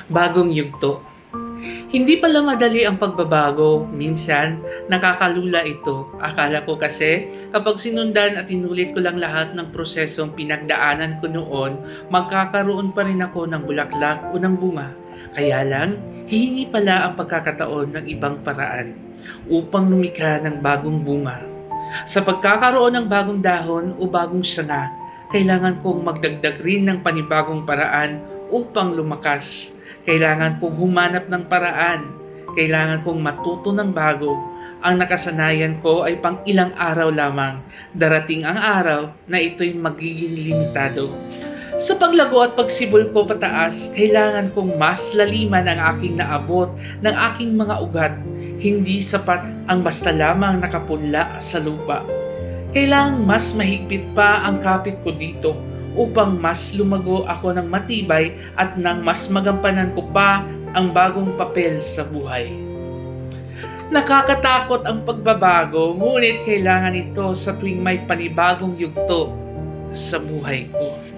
Bagong yugto. Hindi pala madali ang pagbabago. Minsan, nakakalula ito. Akala ko kasi, kapag sinundan at inulit ko lang lahat ng prosesong pinagdaanan ko noon, magkakaroon pa rin ako ng bulaklak o ng bunga. Kaya lang, hihingi pala ang pagkakataon ng ibang paraan upang lumikha ng bagong bunga. Sa pagkakaroon ng bagong dahon o bagong sanga, kailangan kong magdagdag rin ng panibagong paraan upang lumakas. Kailangan kong humanap ng paraan. Kailangan kong matuto ng bago. Ang nakasanayan ko ay pang ilang araw lamang. Darating ang araw na ito'y magiging limitado. Sa paglago at pagsibol ko pataas, kailangan kong mas laliman ang aking naabot ng aking mga ugat. Hindi sapat ang basta lamang nakapunla sa lupa. Kailangang mas mahigpit pa ang kapit ko dito upang mas lumago ako ng matibay at nang mas magampanan ko pa ang bagong papel sa buhay. Nakakatakot ang pagbabago, ngunit kailangan ito sa tuwing may panibagong yugto sa buhay ko.